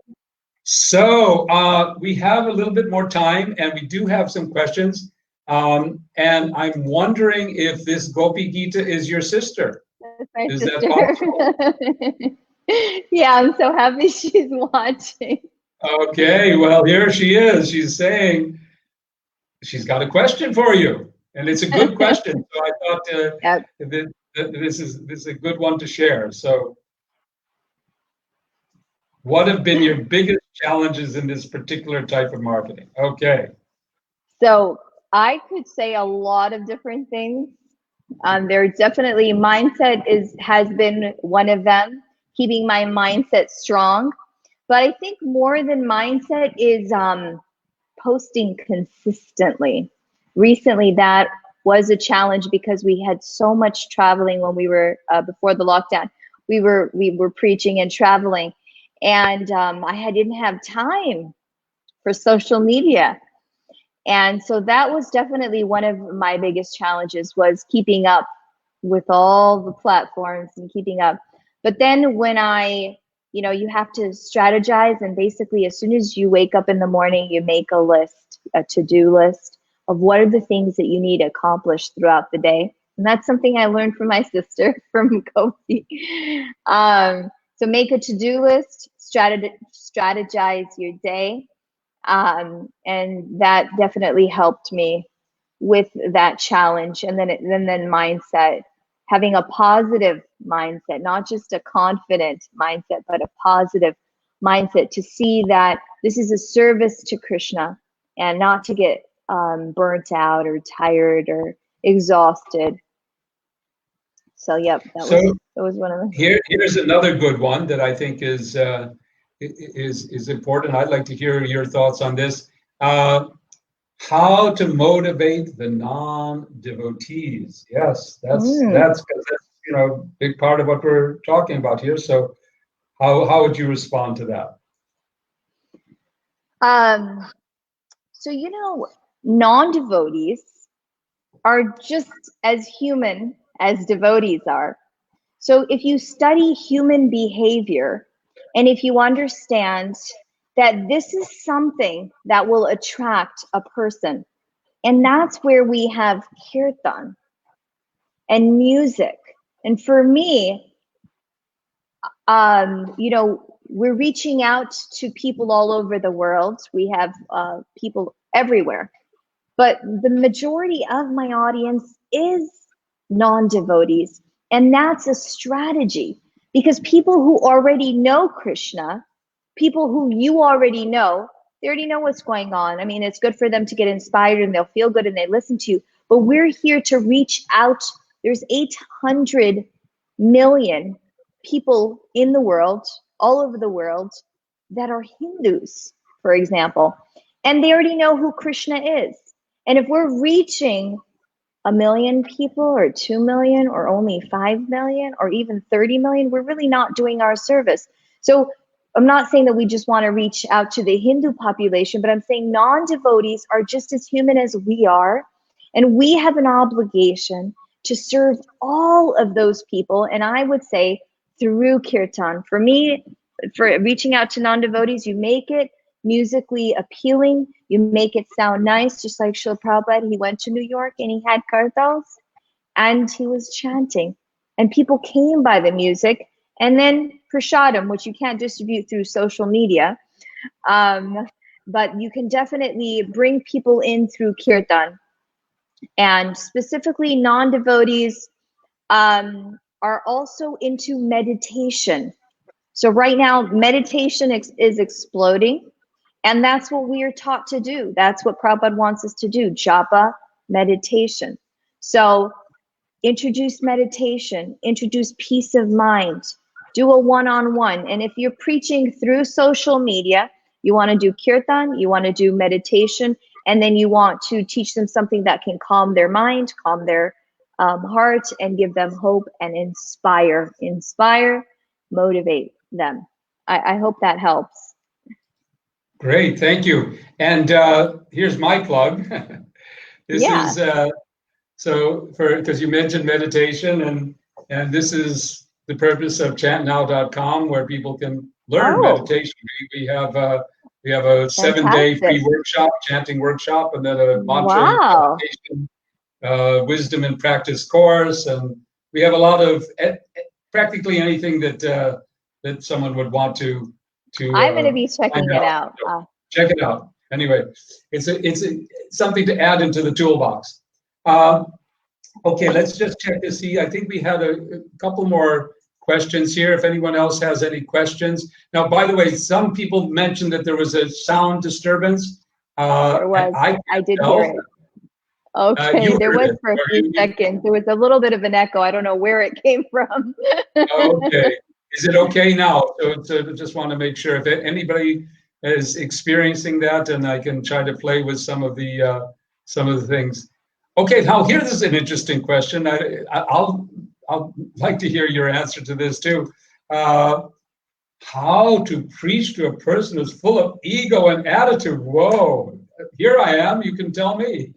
A: So we have a little bit more time, and we do have some questions. And I'm wondering if this Gopi Gita is your sister.
B: That's my sister. That possible? Yeah, I'm so happy she's watching.
A: Okay, well, here she is. She's saying she's got a question for you, and it's a good question. So I thought this is a good one to share. So, what have been your biggest challenges in this particular type of marketing? Okay.
B: So I could say a lot of different things. There's definitely mindset has been one of them, keeping my mindset strong. But I think more than mindset is posting consistently. Recently, that was a challenge because we had so much traveling when we were before the lockdown. We were preaching and traveling, and I didn't have time for social media. And so that was definitely one of my biggest challenges, was keeping up with all the platforms and keeping up. But then when you have to strategize, and basically as soon as you wake up in the morning, you make a list, a to-do list of what are the things that you need to accomplish throughout the day. And that's something I learned from my sister, from Gopi. So make a to-do list, strategize your day. And that definitely helped me with that challenge. And then mindset, having a positive mindset, not just a confident mindset, but a positive mindset, to see that this is a service to Krishna and not to get burnt out or tired or exhausted. So yep, that was one of them.
A: Here's another good one that I think is important. I'd like to hear your thoughts on this. How to motivate the non-devotees. Yes, that's big part of what we're talking about here. So how would you respond to that?
B: So non-devotees are just as human as devotees are. So if you study human behavior, and if you understand that this is something that will attract a person, and that's where we have Kirtan and music. And for me, we're reaching out to people all over the world. We have people everywhere. But the majority of my audience is non-devotees. And that's a strategy, because people who already know Krishna, people who you already know, they already know what's going on. I mean, it's good for them to get inspired and they'll feel good and they listen to you. But we're here to reach out. There's 800 million people in the world, all over the world, that are Hindus, for example. And they already know who Krishna is. And if we're reaching 1 million people or 2 million or only 5 million or even 30 million, we're really not doing our service. So I'm not saying that we just want to reach out to the Hindu population, but I'm saying non-devotees are just as human as we are. And we have an obligation to serve all of those people. And I would say through Kirtan. For me, for reaching out to non-devotees, you make it musically appealing, you make it sound nice, just like Srila Prabhupada. He went to New York and he had kartals and he was chanting, and people came by the music. And then prasadam, which you can't distribute through social media, but you can definitely bring people in through Kirtan. And specifically non-devotees are also into meditation. So right now, meditation is exploding. And that's what we are taught to do. That's what Prabhupada wants us to do, japa, meditation. So introduce meditation, introduce peace of mind, do a one-on-one. And if you're preaching through social media, you want to do kirtan, you want to do meditation, and then you want to teach them something that can calm their mind, calm their heart, and give them hope and inspire, motivate them. I hope that helps.
A: Great, thank you. And here's my plug. This is because you mentioned meditation, and this is the purpose of chantnow.com, where people can learn meditation. We have a 7-day free workshop, chanting workshop, and then a mantra meditation, wisdom and practice course, and we have a lot of practically anything that someone would want to.
B: I'm going to be checking it out.
A: Check it out. Anyway, it's something to add into the toolbox. Okay, let's just check to see. I think we had a couple more questions here. If anyone else has any questions. Now, by the way, some people mentioned that there was a sound disturbance.
B: There was. I did hear it. Okay, there was for a few seconds. There was a little bit of an echo. I don't know where it came from.
A: Okay. Is it okay now? So just want to make sure if anybody is experiencing that, and I can try to play with some of the things. Okay, now here's an interesting question. I'll like to hear your answer to this too. How to preach to a person who's full of ego and attitude? Whoa! Here I am. You can tell me.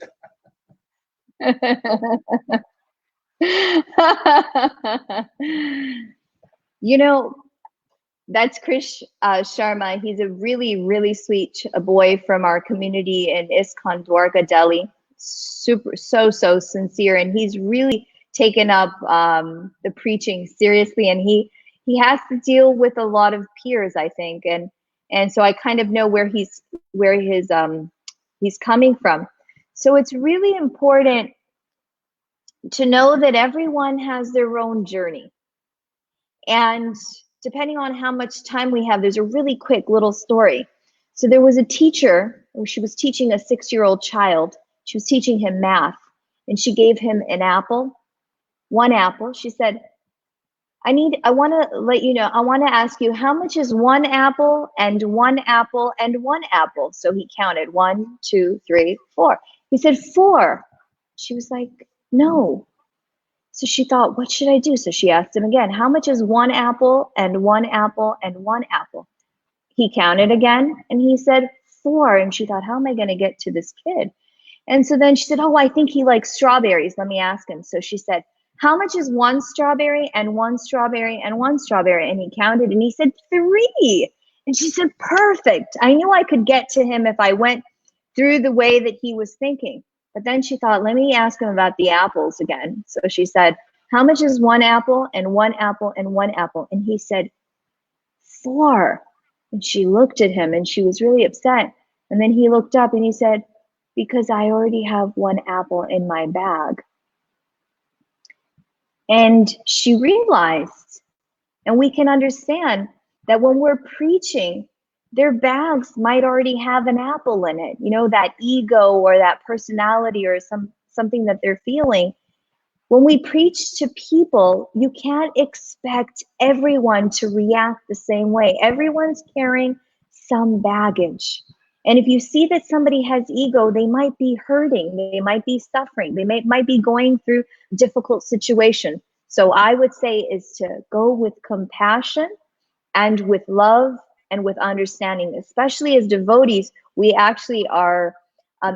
B: That's Krish Sharma. He's a really, really sweet boy from our community in ISKCON Dwarka, Delhi. So sincere, and he's really taken up the preaching seriously, and he has to deal with a lot of peers, I think, and so I kind of know where he's coming from. So it's really important to know that everyone has their own journey, and depending on how much time we have, there's a really quick little story. So there was a teacher, she was teaching a 6-year-old child. She was teaching him math, and she gave him an apple, one apple. She said, I want to let you know, I want to ask you, how much is one apple and one apple and one apple? So he counted 1, 2, 3, 4. He said 4. She was like, no. So she thought, what should I do? So she asked him again, how much is one apple and one apple and one apple? He counted again and he said 4. And she thought, how am I going to get to this kid? And so then she said, oh, I think he likes strawberries. Let me ask him. So she said, how much is one strawberry and one strawberry and one strawberry? And he counted and he said 3. And she said, perfect. I knew I could get to him if I went through the way that he was thinking. But then she thought, let me ask him about the apples again. So she said, how much is one apple and one apple and one apple? And he said 4. And she looked at him and she was really upset. And then he looked up and he said, because I already have one apple in my bag. And she realized, and we can understand that when we're preaching, their bags might already have an apple in it, you know, that ego or that personality or something that they're feeling. When we preach to people, you can't expect everyone to react the same way. Everyone's carrying some baggage. And if you see that somebody has ego, they might be hurting, they might be suffering, they might be going through a difficult situation. So I would say is to go with compassion and with love and with understanding. Especially as devotees, we actually are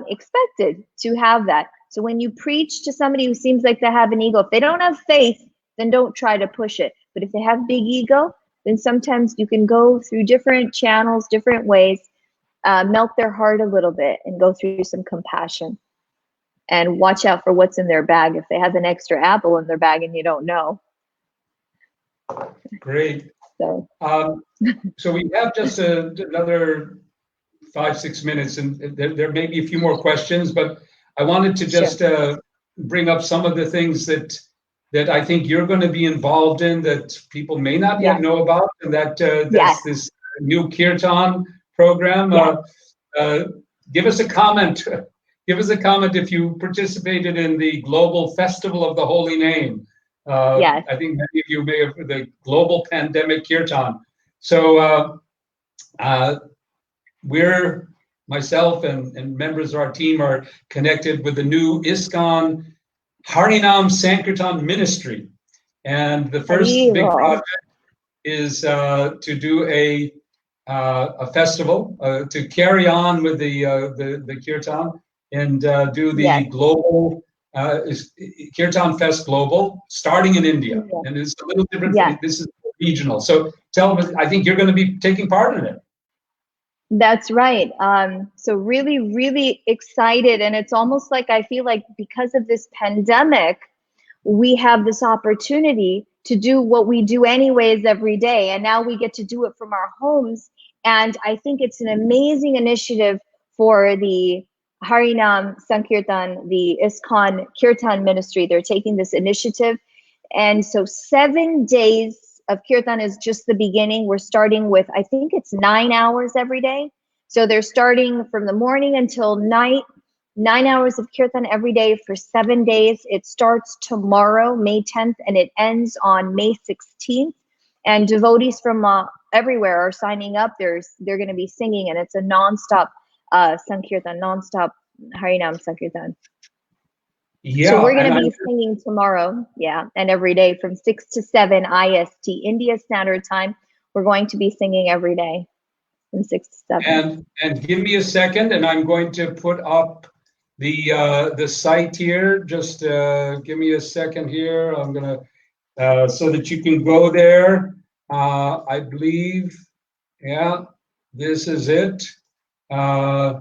B: expected to have that. So when you preach to somebody who seems like they have an ego, if they don't have faith, then don't try to push it. But if they have big ego, then sometimes you can go through different channels, different ways, melt their heart a little bit and go through some compassion. And watch out for what's in their bag if they have an extra apple in their bag and you don't know.
A: Great.
B: So,
A: so we have just another 5-6 minutes, and there may be a few more questions, but I wanted to just bring up some of the things that I think you're going to be involved in that people may not yet know about, and that's this new Kirtan program. Give us a comment. Give us a comment if you participated in the Global Festival of the Holy Name. I think many of you may have the Global Pandemic Kirtan. So myself and members of our team are connected with the new ISKCON Harinam Sankirtan Ministry. And the first big project is to do a festival, to carry on with the Kirtan and do the global Kirtan Fest Global, starting in India. And it's a little different. This is regional. So tell them, I think you're going to be taking part in it.
B: That's right. So really, really excited. And it's almost like I feel like because of this pandemic, we have this opportunity to do what we do anyways every day. And now we get to do it from our homes. And I think it's an amazing initiative for the Harinam Sankirtan, the ISKCON Kirtan Ministry. They're taking this initiative. And so 7 days of Kirtan is just the beginning. We're starting with, I think it's 9 hours every day. So they're starting from the morning until night, 9 hours of Kirtan every day for 7 days. It starts tomorrow, May 10th, and it ends on May 16th. And devotees from everywhere are signing up. They're going to be singing, and it's a nonstop Sankirtan, nonstop Harinam Sankirtan. So we're going to be singing tomorrow, and every day from 6 to 7 IST, India Standard Time. We're going to be singing every day from 6 to 7.
A: And give me a second, and I'm going to put up the site here. Just give me a second here. I'm going to so that you can go there. I believe, this is it. Kirtan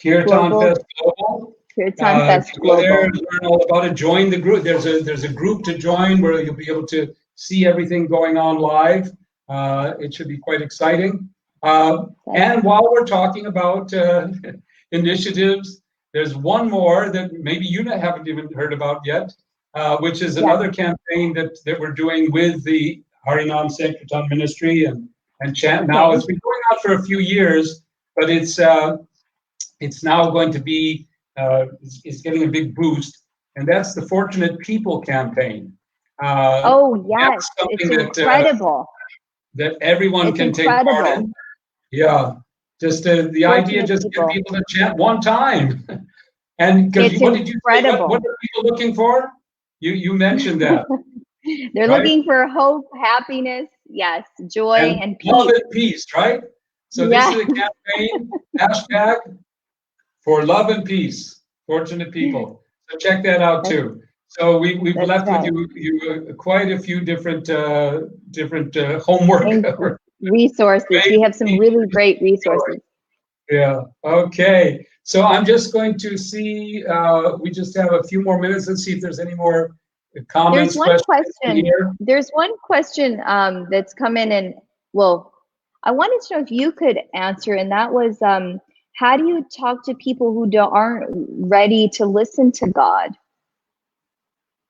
A: Fest Global.
B: Kirtan Fest Global.
A: Go there, learn all about it. Join the group. There's a group to join where you'll be able to see everything going on live. It should be quite exciting. And while we're talking about initiatives, there's one more that maybe you haven't even heard about yet, which is another campaign that we're doing with the Harinam Sankirtan ministry and chant.
B: Okay.
A: Now it's been going on for a few years, but it's now going to be it's getting a big boost, and that's the Fortunate People campaign.
B: Oh yes, it's incredible.
A: That everyone
B: It's
A: can take part
B: incredible.
A: in. Yeah, just the idea, just get people to chant one time. And because
B: It's
A: what did you say?
B: incredible.
A: What are people looking for? You mentioned that.
B: They're
A: right?
B: looking for hope, happiness, yes, joy, and peace.
A: Love and peace, right? So
B: Yeah.
A: this is a campaign, hashtag for love and peace, Fortunate People. So check that out too. So we've left
B: right.
A: with you quite a few different homework.
B: Resources. We have some really great resources.
A: Yeah. Okay. So I'm just going to see. We just have a few more minutes. Let's see if there's any more comments.
B: There's one question that's come in, and well, I wanted to know if you could answer, and that was, how do you talk to people who aren't ready to listen to God?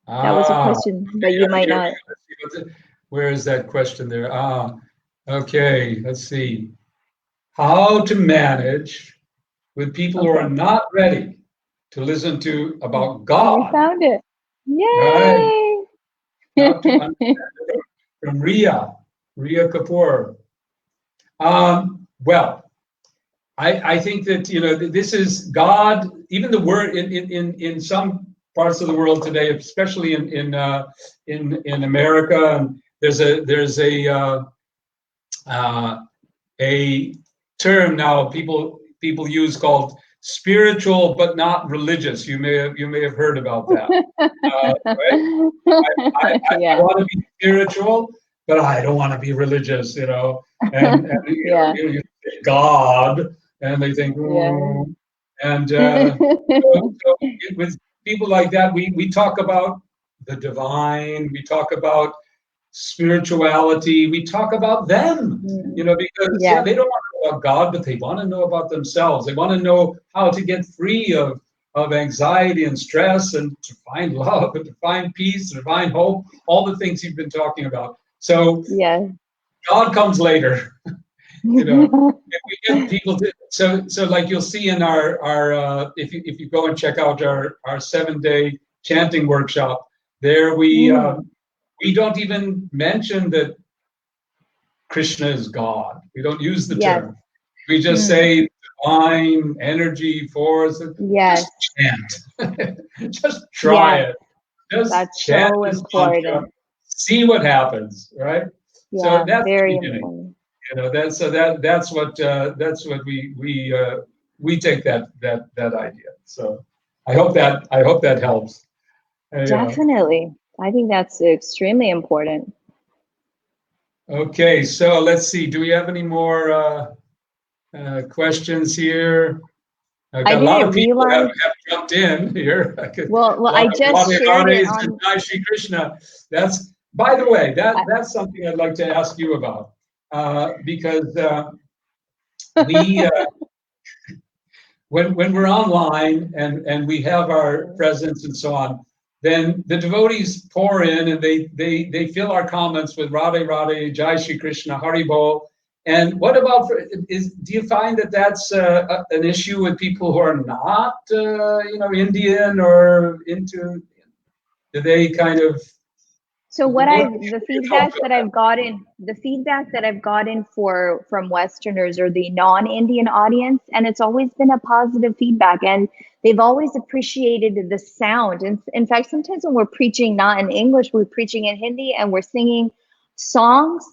B: That was a question that you might not.
A: Where is that question there? Okay. Let's see. How to manage with people who are not ready to listen to about God.
B: We found it. Yay!
A: Right. From Ria Kapoor. Well, I think that this is God. Even the word in some parts of the world today, especially in America, and there's a term now people use called spiritual but not religious. You may have heard about that. Right? I want to be spiritual, but I don't want to be religious. And you say God, and they think, and so with people like that, we talk about the divine. We talk about spirituality. We talk about them, because they don't want to know about God, but they want to know about themselves. They want to know how to get free of anxiety and stress, and to find love, and to find peace, and to find hope, all the things you've been talking about. So God comes later. If we get people to, so like you'll see in our if you go and check out our 7-day chanting workshop, there we don't even mention that Krishna is God. We don't use the term. We just say divine energy, force. Just chant. Just try it. Just
B: that's
A: chant
B: so important.
A: Mantra. See what happens, right?
B: Yeah,
A: so that's
B: very
A: the beginning.
B: important.
A: That's what we take that idea. So I hope that helps.
B: Definitely. I think that's extremely important.
A: Okay, so let's see. Do we have any more questions here? I've got a lot of people have jumped in here.
B: Well, I just shared it on
A: Dasi Krishna. That's, by the way, that's something I'd like to ask you about, because we when we're online and we have our presence and so on, then the devotees pour in and they fill our comments with Radhe Radhe, Jai Shri Krishna, Haribol. And what about, do you find that that's an issue with people who are not, Indian or into, do they kind of?
B: So the feedback that I've gotten from Westerners or the non-Indian audience, and it's always been a positive feedback, and they've always appreciated the sound. And in fact, sometimes when we're preaching not in English, we're preaching in Hindi and we're singing songs,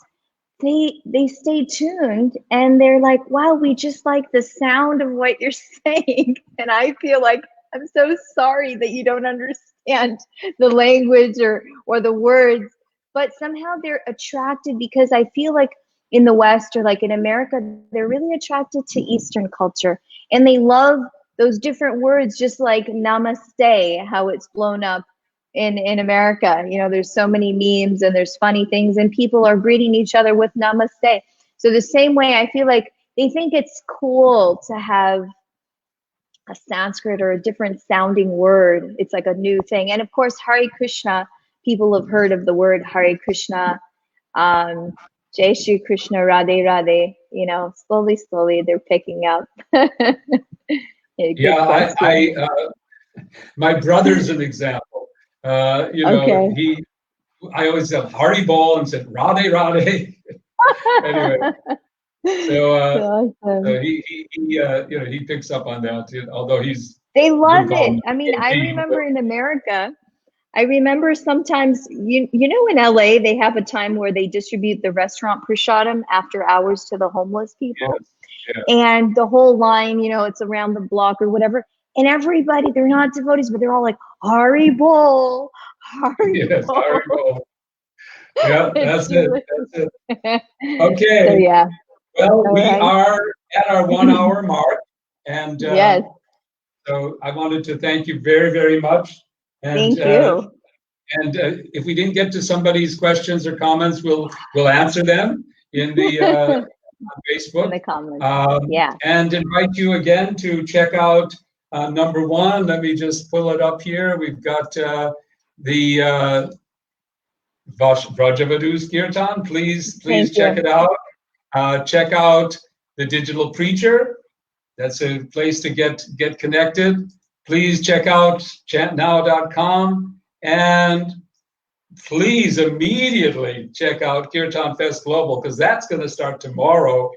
B: they stay tuned and they're like, wow, we just like the sound of what you're saying. And I feel like, I'm so sorry that you don't understand the language or the words, but somehow they're attracted, because I feel like in the West or like in America, they're really attracted to Eastern culture, and they love those different words, just like namaste, how it's blown up in America. There's so many memes and there's funny things and people are greeting each other with namaste. So the same way, I feel like they think it's cool to have a Sanskrit or a different sounding word. It's like a new thing. And of course, Hare Krishna, people have heard of the word Hare Krishna. Jai Shri Krishna, Radhe Radhe. You know, slowly they're picking up.
A: Yeah, my brother's an example. You know,
B: Okay.
A: I always said Hari Bol and said Radhe Radhe. Anyway, so
B: Awesome.
A: you know, he picks up on that, although
B: They love
A: wouldn't call
B: it.
A: him
B: I mean, I
A: OG, but
B: remember in America, I remember sometimes you know in LA they have a time where they distribute the restaurant prasadam after hours to the homeless people.
A: yes, yeah,
B: And the whole line, you know, it's around the block or whatever. And everybody, they're not devotees, but they're all like, Hari Bol, Hari
A: yes, Hari
B: Bol.
A: Bol. Yeah,
B: It's
A: that's it.
B: really
A: That's it.
B: so
A: Okay.
B: yeah.
A: Well,
B: All
A: we
B: right.
A: are at our 1 hour mark, and
B: Yes.
A: so I wanted to thank you very, very much.
B: Thank you.
A: And if we didn't get to somebody's questions or comments, we'll answer them in the on Facebook.
B: In the comments. Yeah.
A: And invite you again to check out number one. Let me just pull it up here. We've got the vrajavadhus Kirtan. Please
B: Thank
A: check
B: you.
A: it out. Check out the Digital Preacher. That's a place to get connected. Please check out chantnow.com, and please immediately check out Kirtan Fest Global, because that's going to start tomorrow.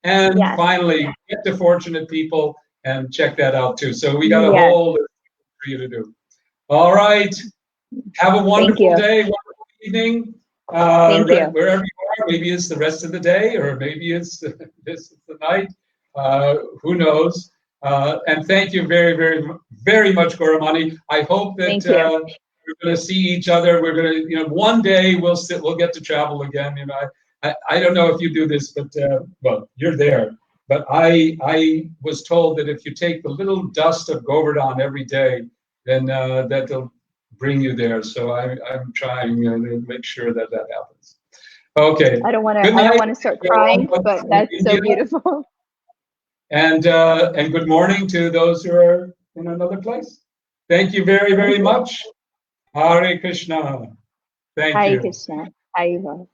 A: And
B: Yes.
A: finally, get to Fortunate People and check that out too. So we got a
B: Yes.
A: whole list for you to do. All right. Have a wonderful day, wonderful evening.
B: Thank you.
A: Wherever you are, maybe it's the rest of the day, or maybe it's this is the night. Who knows? And thank you very, very, very much, Gauramani. I hope that we're going to see each other. We're going to, you know, one day we'll get to travel again. You know, I don't know if you do this, but well, you're there. But I was told that if you take the little dust of Govardhan every day, then that'll bring you there. So I'm trying to make sure that happens. Okay.
B: I don't want
A: Good night.
B: to start crying, but that's so beautiful.
A: And good morning to those who are in another place. Thank you very, very much. Hare Krishna. Thank you.
B: Hare Krishna. Hare Krishna.